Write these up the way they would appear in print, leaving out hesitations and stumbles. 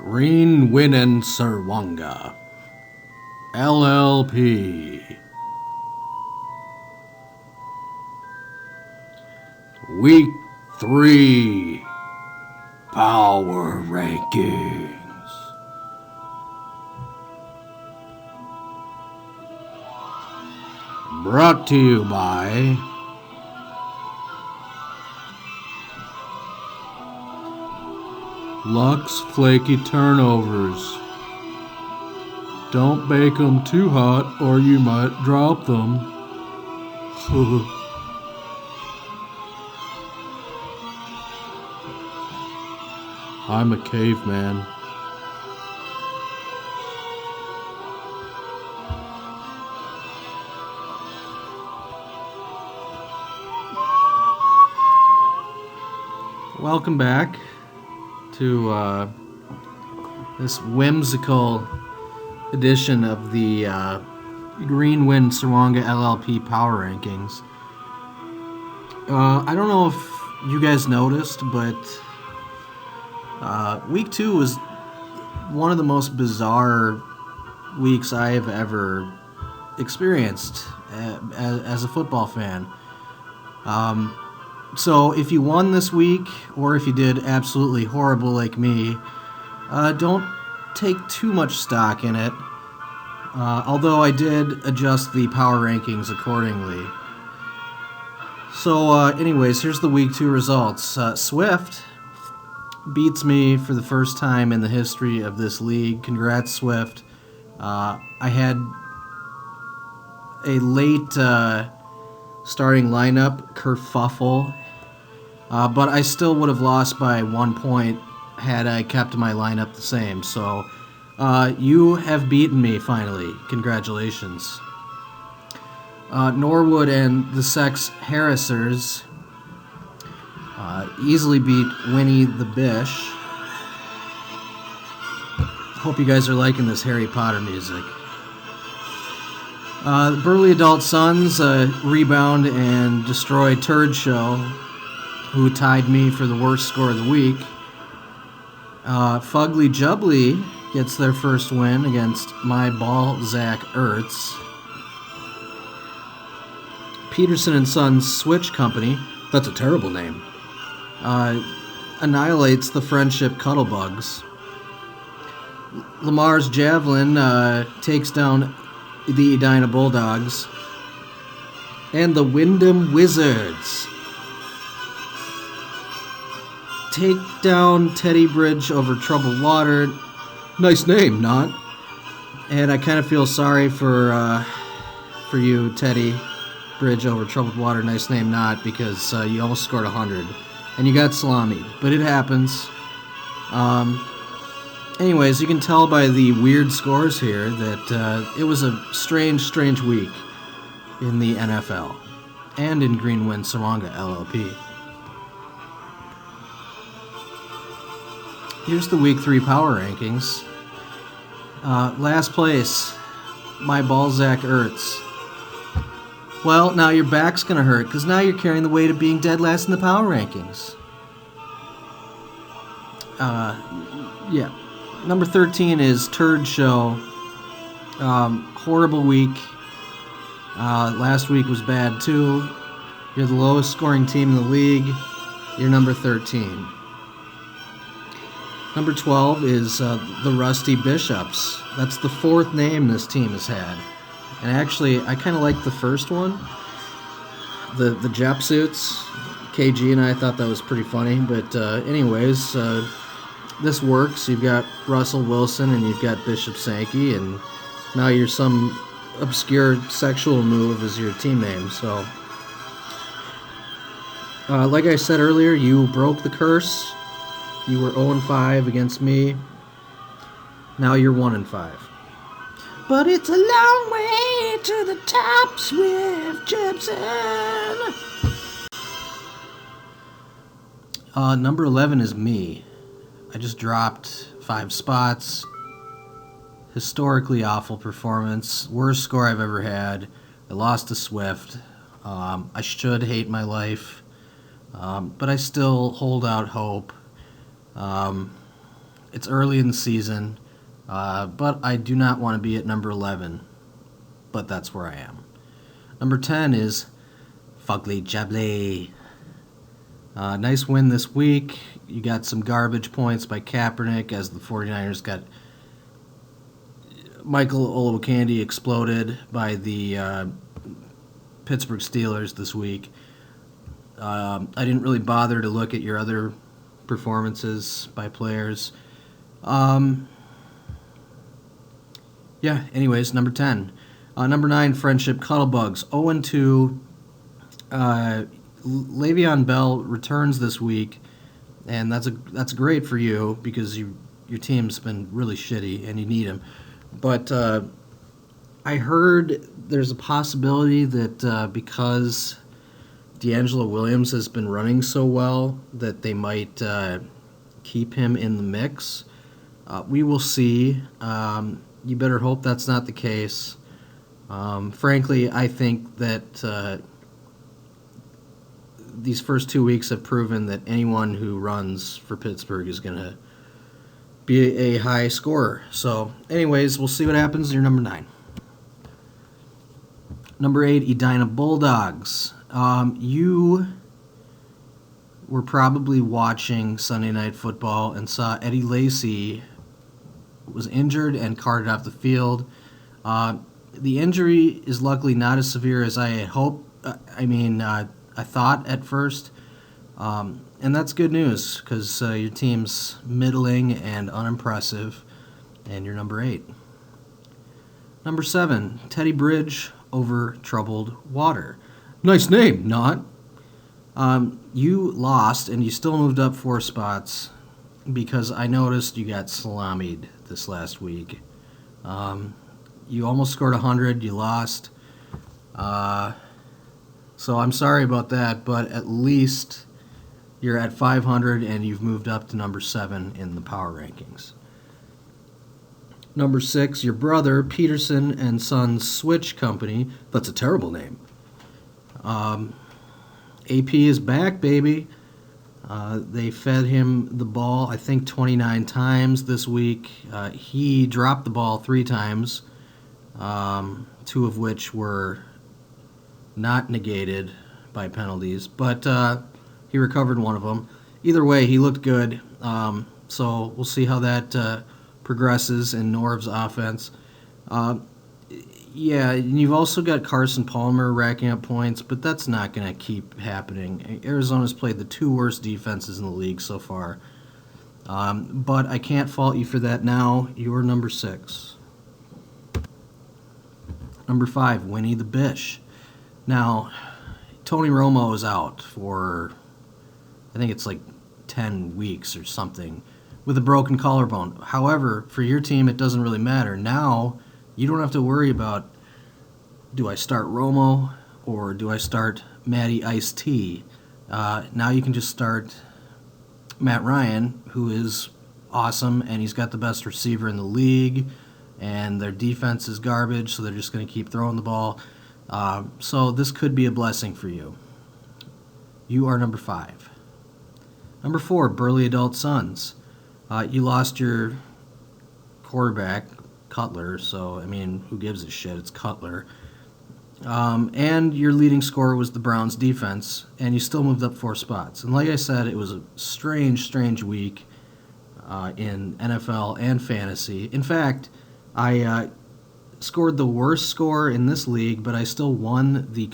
Green Winnin Sirwanga, LLP. Week 3 Power Rankings. Brought to you by Lux Flaky Turnovers. Don't bake them too hot or you might drop them. I'm a caveman. Welcome back to this whimsical edition of the Green Wind Sirwanga LLP Power Rankings. I don't know if you guys noticed, but week 2 was one of the most bizarre weeks I have ever experienced as a football fan. So if you won this week, or if you did absolutely horrible like me, don't take too much stock in it, although I did adjust the power rankings accordingly. So anyways, here's the week 2 results. Swift beats me for the first time in the history of this league. Congrats, Swift. I had a late starting lineup kerfuffle, but I still would have lost by 1 point had I kept my lineup the same. So you have beaten me finally. Congratulations. Norwood and the Sex Harrisers easily beat Winnie the Bish. Hope you guys are liking this Harry Potter music. The Burley Adult Sons rebound and destroy Turd Show, who tied me for the worst score of the week. Fugly Jubbly gets their first win against my ball, Zach Ertz. Peterson and Sons Switch Company, that's a terrible name, annihilates the Friendship Cuddlebugs. Lamar's Javelin takes down the Edina Bulldogs. And the Wyndham Wizards take down Teddy Bridge over Troubled Water. Nice name, not? And I kind of feel sorry for you, Teddy Bridge over Troubled Water. Nice name, not, because you almost scored 100 and you got salamied, but it happens. Anyways, you can tell by the weird scores here that it was a strange week in the NFL and in Green Wind Sirwanga LLP. Here's the Week 3 Power Rankings. Last place, my ball, Zach Ertz. Well, now your back's going to hurt because now you're carrying the weight of being dead last in the Power Rankings. Yeah. Number 13 is Turd Show. Horrible week. Last week was bad too. You're the lowest scoring team in the league. You're number 13. Number 12 is the Rusty Bishops. That's the 4th name this team has had. And actually, I kind of like the first one. The Jep suits. KG and I thought that was pretty funny. But anyways, this works. You've got Russell Wilson and you've got Bishop Sankey, and now you're some obscure sexual move as your team name. So, like I said earlier, you broke the curse. You were 0-5 against me. Now you're 1-5. But it's a long way to the top, Swift Jepson. Number 11 is me. I just dropped 5 spots. Historically awful performance. Worst score I've ever had. I lost to Swift. I should hate my life. But I still hold out hope. It's early in the season, but I do not want to be at number 11, but that's where I am. Number 10 is Fugly Jably. Nice win this week. You got some garbage points by Kaepernick as the 49ers got Michael Olowokandi exploded by the Pittsburgh Steelers this week. I didn't really bother to look at your other performances by players. Anyways, number 10. Number 9, Friendship Cuddlebugs. 0-2. Le'Veon Bell returns this week, and that's great for you because your team's been really shitty and you need him. But I heard there's a possibility that because D'Angelo Williams has been running so well that they might keep him in the mix. We will see. You better hope that's not the case. Frankly, I think that these first 2 weeks have proven that anyone who runs for Pittsburgh is going to be a high scorer. So, anyways, we'll see what happens. You're number 9. Number 8, Edina Bulldogs. You were probably watching Sunday Night Football and saw Eddie Lacy was injured and carted off the field. The injury is luckily not as severe as I had hoped. I thought at first. And that's good news because your team's middling and unimpressive, and you're number 8. Number 7, Teddy Bridge over Troubled Water. Nice name, not? You lost, and you still moved up 4 spots because I noticed you got salamied this last week. You almost scored 100, you lost. So I'm sorry about that, but at least you're at 500 and you've moved up to number 7 in the power rankings. Number 6, your brother, Peterson and Sons Switch Company. That's a terrible name. AP is back, baby. They fed him the ball, I think, 29 times this week. He dropped the ball 3 times, 2 of which were not negated by penalties, but he recovered one of them. Either way, he looked good, so we'll see how that progresses in Norv's offense. And you've also got Carson Palmer racking up points, but that's not going to keep happening. Arizona's played the 2 worst defenses in the league so far, but I can't fault you for that now. You're number 6. Number 5, Winnie the Bish. Now, Tony Romo is out for, I think it's like 10 weeks or something, with a broken collarbone. However, for your team, it doesn't really matter. Now, you don't have to worry about, do I start Romo or do I start Matty Ice-T? Now you can just start Matt Ryan, who is awesome, and he's got the best receiver in the league, and their defense is garbage, so they're just going to keep throwing the ball. So this could be a blessing for you. You are number 5. Number 4, Burley Adult Sons. You lost your quarterback, Cutler, so, who gives a shit? It's Cutler. And your leading scorer was the Browns' defense, and you still moved up 4 spots. And like I said, it was a strange week in NFL and fantasy. In fact, I scored the worst score in this league, but I still won the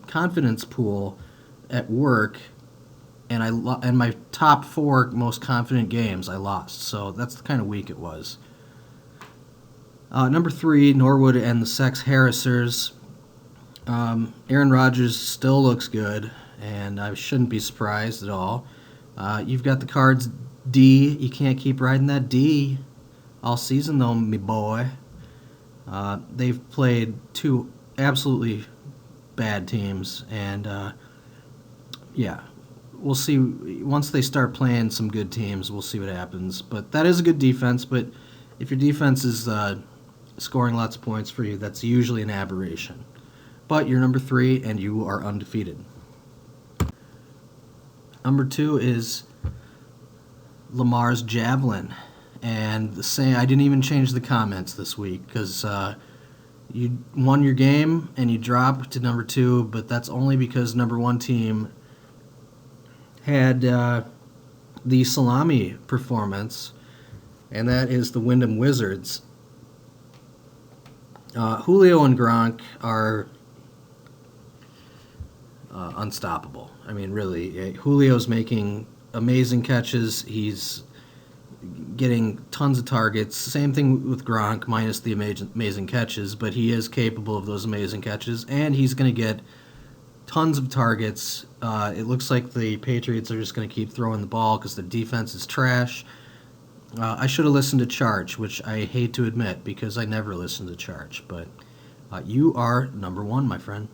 confidence pool at work, and and my top 4 most confident games I lost. So that's the kind of week it was. Number 3, Norwood and the Sex Harrissers. Aaron Rodgers still looks good, and I shouldn't be surprised at all. You've got the Cards D. You can't keep riding that D all season, though, me boy. They've played 2 absolutely bad teams, and we'll see. Once they start playing some good teams, we'll see what happens. But that is a good defense, but if your defense is scoring lots of points for you, that's usually an aberration. But you're number 3, and you are undefeated. Number 2 is Lamar's Javelin. And the same, I didn't even change the comments this week because you won your game and you dropped to number 2, but that's only because number 1 team had the salami performance, and that is the Wyndham Wizards. Julio and Gronk are unstoppable. I mean, really, Julio's making amazing catches. He's getting tons of targets. Same thing with Gronk, minus the amazing catches, but he is capable of those amazing catches, and he's going to get tons of targets. It looks like the Patriots are just going to keep throwing the ball because their defense is trash. I should have listened to Charge, which I hate to admit because I never listened to Charge, but you are number 1, my friend.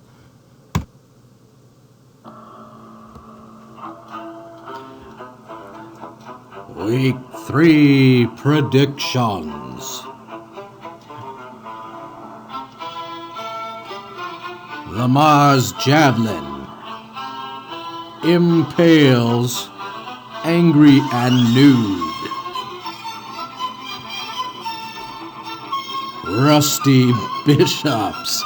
Week 3 predictions. Lamar's javelin impales angry and nude. Rusty Bishops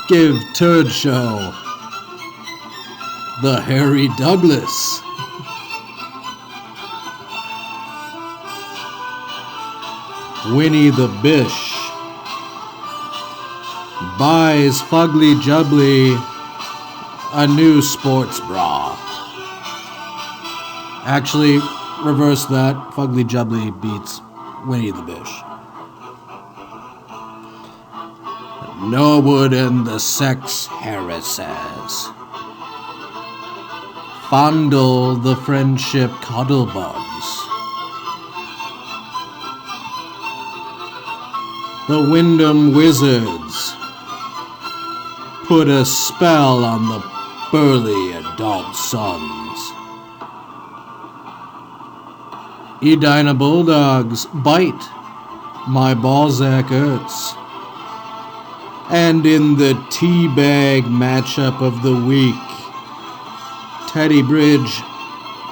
give Turd Show the Harry Douglas. Winnie the Bish buys Fugly Jubbly a new sports bra. Actually, reverse that. Fugly Jubbly beats Winnie the Bish. Norwood and the Sex Harrises fondle the friendship cuddlebugs. The Wyndham Wizards put a spell on the burly adult sons. Edina Bulldogs bite my Balzac Ertz. And in the teabag matchup of the week, Teddy Bridge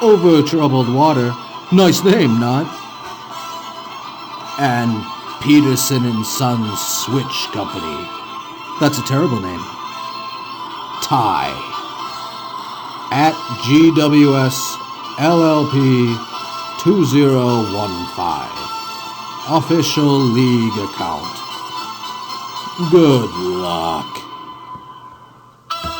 over troubled water. Nice name, not? And Peterson and Sons Switch Company. That's a terrible name. Tie. At GWS LLP 2015. Official league account. Good luck.